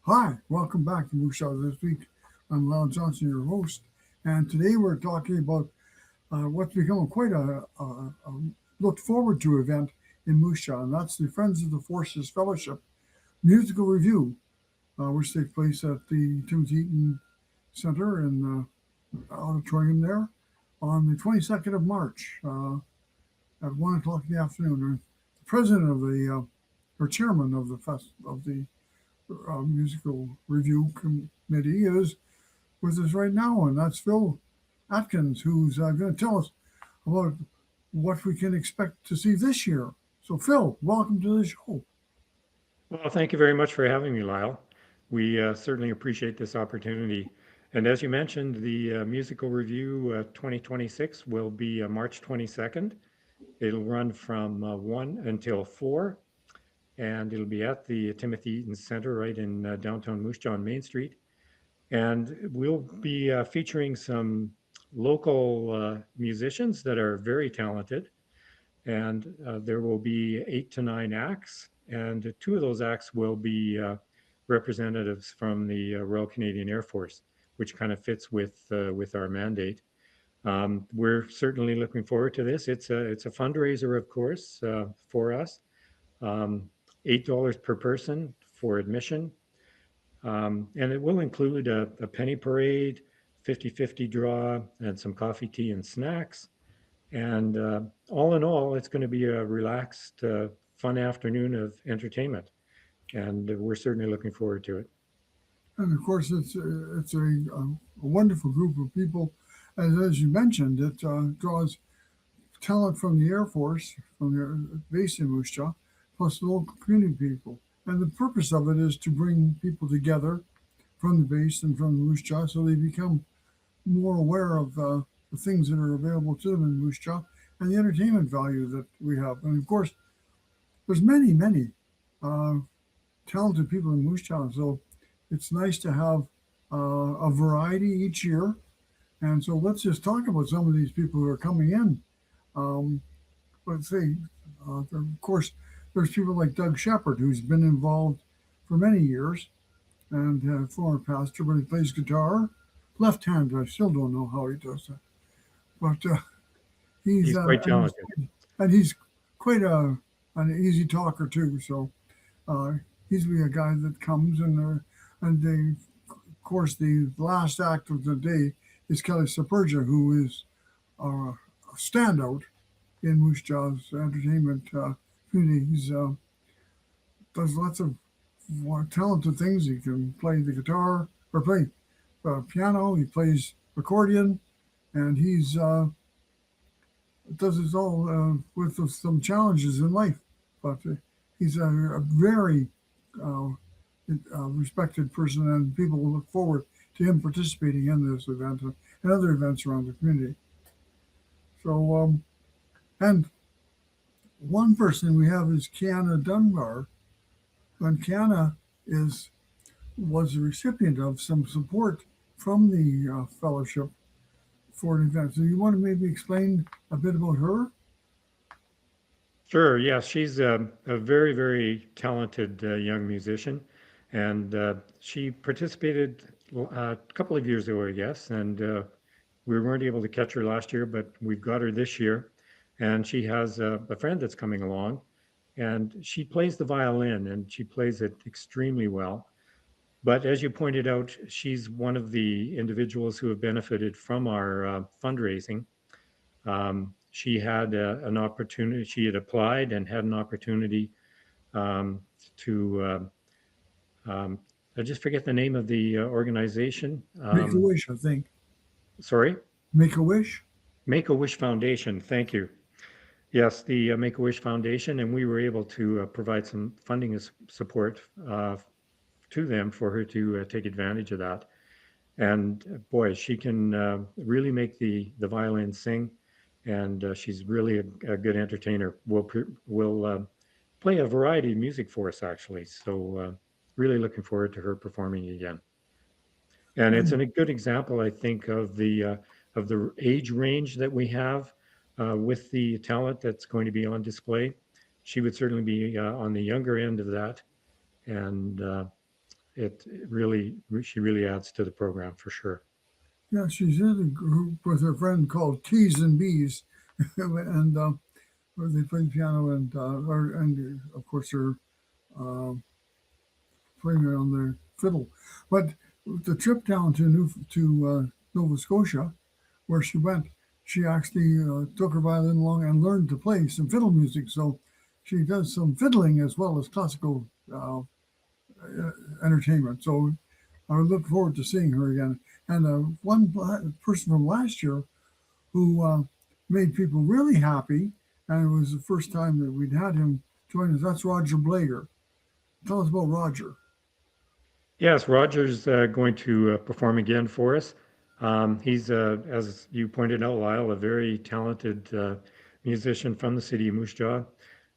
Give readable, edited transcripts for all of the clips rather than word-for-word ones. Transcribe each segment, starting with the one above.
Hi, welcome back to Moose Show this week. I'm Lyle Johnson, your host, and today we're talking about what's become quite a looked forward to event in Moose Jaw, and that's the Friends of the Forces Fellowship Musical Revue, which takes place at the Timothy Eaton Centre in the auditorium there on the 22nd of March at 1 o'clock in the afternoon. And the president of or chairman of the Musical Review Committee is with us right now, and that's Phil Atkins, who's going to tell us about what we can expect to see this year. So, Phil, welcome to the show. Well, thank you very much for having me, Lyle. We certainly appreciate this opportunity. And as you mentioned, the Musical Review 2026 will be March 22nd. It'll run from 1 until 4, and it'll be at the Timothy Eaton Centre right in downtown Moose Jaw on Main Street. And we'll be featuring some local musicians that are very talented, and there will be 8 to 9 acts, and two of those acts will be representatives from the Royal Canadian Air Force, which kind of fits with our mandate. We're certainly looking forward to this. It's a fundraiser, of course, for us. Um, $8 per person for admission, and it will include a penny parade, 50-50 draw, and some coffee, tea, and snacks. And all in all, it's going to be a relaxed, fun afternoon of entertainment. And we're certainly looking forward to it. And of course, it's a wonderful group of people. As you mentioned, it draws talent from the Air Force, from their base in Moose Jaw, plus the local community people. And the purpose of it is to bring people together from the base and from Moose Jaw so they become more aware of the things that are available to them in Moose Jaw and the entertainment value that we have. And of course, there's many uh, talented people in Moose Jaw, so it's nice to have a variety each year. And so let's just talk about some of these people who are coming in. Um, let's see. Of course, there's people like Doug Shepard, who's been involved for many years and former pastor, but he plays guitar, left-handed. I still don't know how he does that, but he's He's quite talented. and he's quite an easy talker too. So uh, he's be a guy that comes of course the last act of the day is Kelly Saperja, who is a standout in Moose Jaw's entertainment community. He does lots of talented things. He can play the guitar or play piano. He plays accordion, and he's does it all with some challenges in life. But he's a very uh, respected person, and people will look forward to him participating in this event and other events around the community. So, and one person we have is Kiana Dunbar, and Kiana is was a recipient of some support from the fellowship for an event. So, you want to maybe explain a bit about her? Sure, yes, she's a very, very talented young musician. And she participated a couple of years ago, I guess. And we weren't able to catch her last year, but we've got her this year. And she has a friend that's coming along, and she plays the violin, and she plays it extremely well. But as you pointed out, she's one of the individuals who have benefited from our fundraising. She had an opportunity, she had applied and had an opportunity um, to, um, I just forget the name of the organization. Make a Wish, I think. Sorry? Make a Wish. Make a Wish Foundation. Thank you. Yes, the Make a Wish Foundation, and we were able to provide some funding support to them for her to take advantage of that. And boy, she can really make the violin sing, and she's really a good entertainer. Will play a variety of music for us actually. So really looking forward to her performing again. And it's And a good example, I think, of the age range that we have with the talent that's going to be on display. She would certainly be on the younger end of that, and she really adds to the program for sure. Yeah, she's in a group with her friend called T's and B's, and where they play piano and of course they're uh, playing on their fiddle. But the trip down to Nova Scotia, where she went, she actually took her violin along and learned to play some fiddle music. So she does some fiddling as well as classical entertainment. So I look forward to seeing her again. And one person from last year who made people really happy, and it was the first time that we'd had him join us. That's Roger Blager. Tell us about Roger. Yes, Roger's going to perform again for us. He's, as you pointed out, Lyle, a very talented musician from the city of Moose Jaw.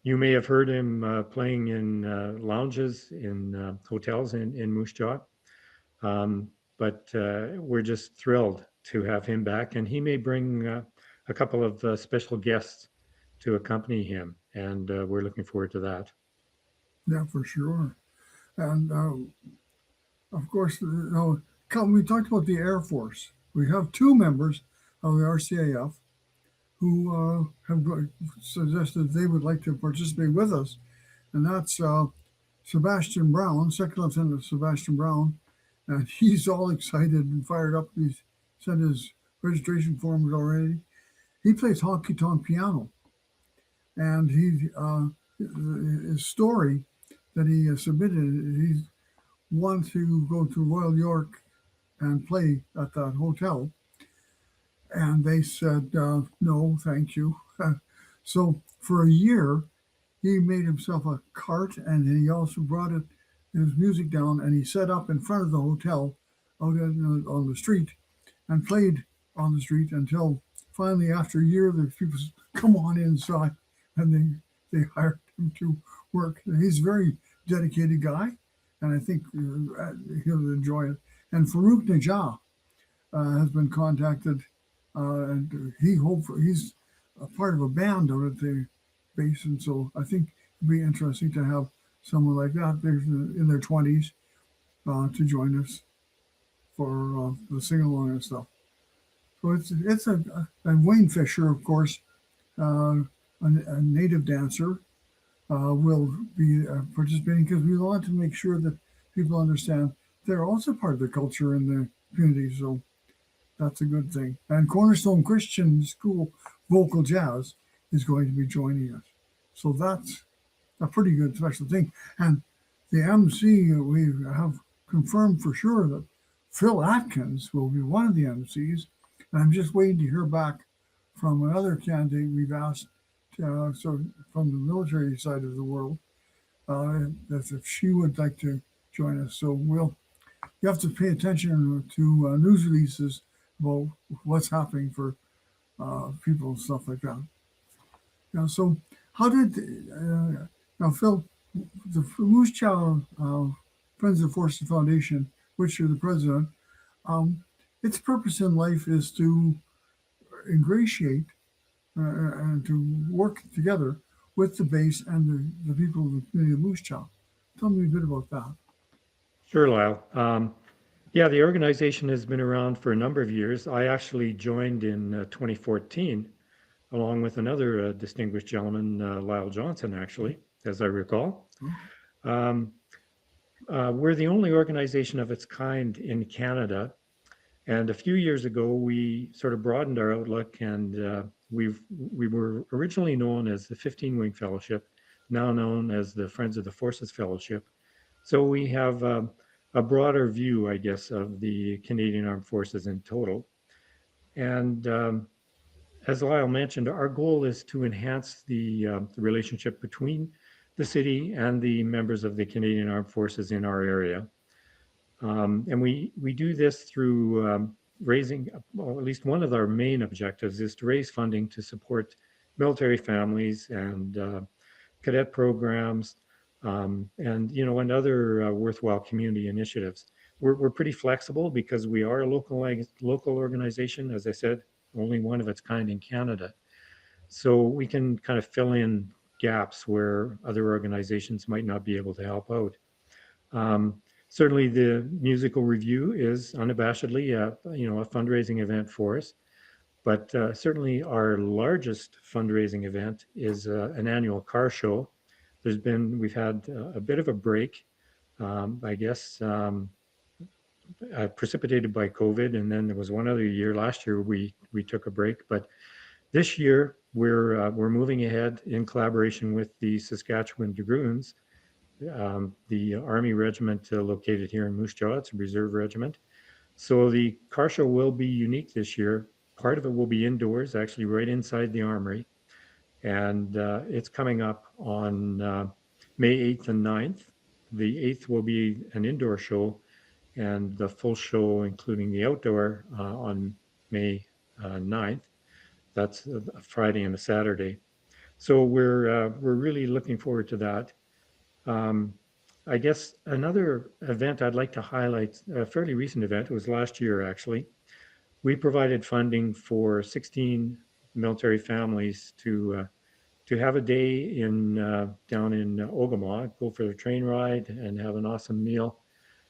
You may have heard him playing in lounges in hotels in Moose Jaw. But we're just thrilled to have him back, and he may bring a couple of special guests to accompany him, and we're looking forward to that. Yeah, for sure. And of course, we talked about the Air Force. We have two members of the RCAF who have suggested they would like to participate with us, and that's Sebastian Brown, Second Lieutenant Sebastian Brown, and he's all excited and fired up. He's sent his registration forms already. He plays honky tonk piano, and his story that he submitted, he wanted to go to Royal York and play at that hotel, and they said no, thank you. So for a year, he made himself a cart, and he also brought his music down, and he set up in front of the hotel out on the street and played on the street until finally, after a year, the people said, come on inside, and they hired him to work. He's a very dedicated guy, and I think he'll enjoy it. And Farouk Najah has been contacted, and he's a part of a band out at the base, and so I think it'd be interesting to have someone like that in their 20s to join us for the sing along and stuff. So it's and Wayne Fisher, of course, a native dancer, will be participating because we want to make sure that people understand they're also part of the culture in the community. So that's a good thing. And Cornerstone Christian School Vocal Jazz is going to be joining us. So that's a pretty good special thing. And the MC, we have confirmed for sure that Phil Adkins will be one of the MCs. And I'm just waiting to hear back from another candidate we've asked, so from the military side of the world, that if she would like to join us. So you have to pay attention to news releases about what's happening for people and stuff like that. So how did now Phil, the Moose Chow Friends of Forces Foundation, which you're the president, its purpose in life is to ingratiate and to work together with the base and the people of the community of Moose Jaw. Tell me a bit about that. Sure, Lyle. Yeah, the organization has been around for a number of years. I actually joined in 2014, along with another distinguished gentleman, Lyle Johnson, actually, as I recall. We're the only organization of its kind in Canada. And a few years ago, we sort of broadened our outlook, and we were originally known as the 15 Wing Fellowship, now known as the Friends of the Forces Fellowship. So we have a broader view, I guess, of the Canadian Armed Forces in total. And as Lyle mentioned, our goal is to enhance the relationship between the city and the members of the Canadian Armed Forces in our area. And we do this through raising, well, at least one of our main objectives is to raise funding to support military families and cadet programs, and and other worthwhile community initiatives. We're pretty flexible because we are a local organization, as I said, only one of its kind in Canada. So we can kind of fill in gaps where other organizations might not be able to help out. certainly the musical review is unabashedly a fundraising event for us. But certainly our largest fundraising event is an annual car show. We've had a bit of a break, I guess, precipitated by COVID, and then there was one other year. Last year we took a break, but this year we're moving ahead in collaboration with the Saskatchewan Dragoons, the Army regiment located here in Moose Jaw. It's a reserve regiment. So the car show will be unique this year. Part of it will be indoors, actually right inside the armory. And it's coming up on May 8th and 9th. The 8th will be an indoor show, and the full show, including the outdoor, on May 9th. That's a Friday and a Saturday. So we're really looking forward to that. I guess another event I'd like to highlight, a fairly recent event, it was last year actually. We provided funding for 16 military families to have a day in down in Ogama, go for a train ride and have an awesome meal.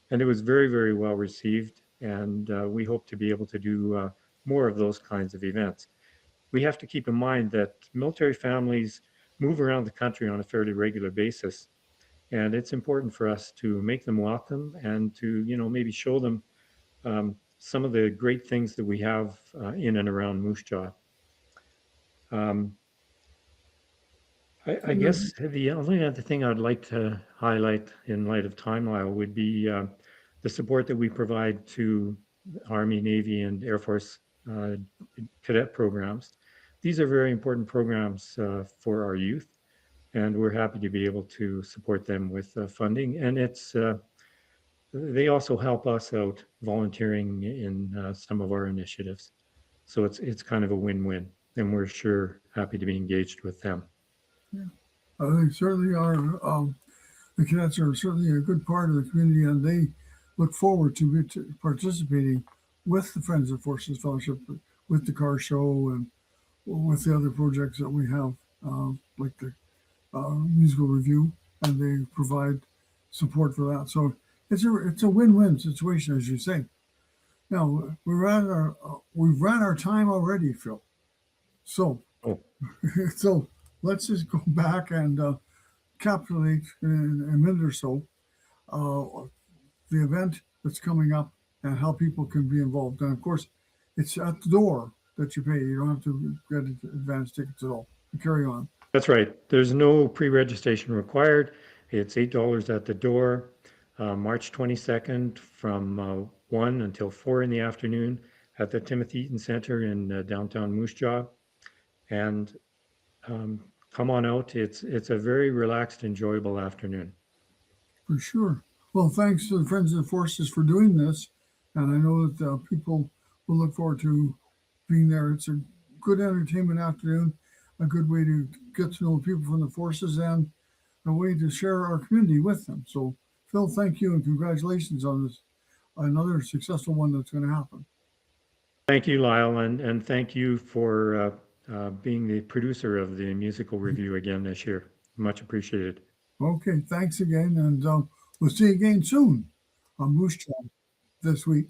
And it was very, very well received. And we hope to be able to do more of those kinds of events. We have to keep in mind that military families move around the country on a fairly regular basis. And it's important for us to make them welcome and to, maybe show them some of the great things that we have in and around Moose Jaw. I guess the only other thing I'd like to highlight in light of time, Lyle, would be the support that we provide to Army, Navy, and Air Force cadet programs. These are very important programs for our youth, and we're happy to be able to support them with funding. And they also help us out volunteering in some of our initiatives. So it's kind of a win-win, and we're sure happy to be engaged with them. Yeah, they certainly are. The cadets are certainly a good part of the community, and they look forward to participating with the Friends of Forces Fellowship, with the car show, and with the other projects that we have, like the musical review, and they provide support for that. So it's a win-win situation, as you say. Now we've ran our time already, Phil. So Oh, so let's just go back and capsulate in a minute or so the event that's coming up and how people can be involved. And of course, it's at the door that you pay. You don't have to get advance tickets at all. Carry on. that's right. There's no pre-registration required. It's $8 at the door. March 22nd from 1 until 4 in the afternoon at the Timothy Eaton Centre in downtown Moose Jaw. And come on out. It's a very relaxed, enjoyable afternoon. For sure. Well, thanks to the Friends of the Forces for doing this. And I know that people will look forward to being there. It's a good entertainment afternoon, a good way to get to know people from the forces, and a way to share our community with them. So, Phil, thank you and congratulations on this, another successful one that's going to happen. Thank you, Lyle, and thank you for being the producer of the musical review again this year. Much appreciated. Okay, thanks again, and we'll see you again soon on Moose Jaw this week.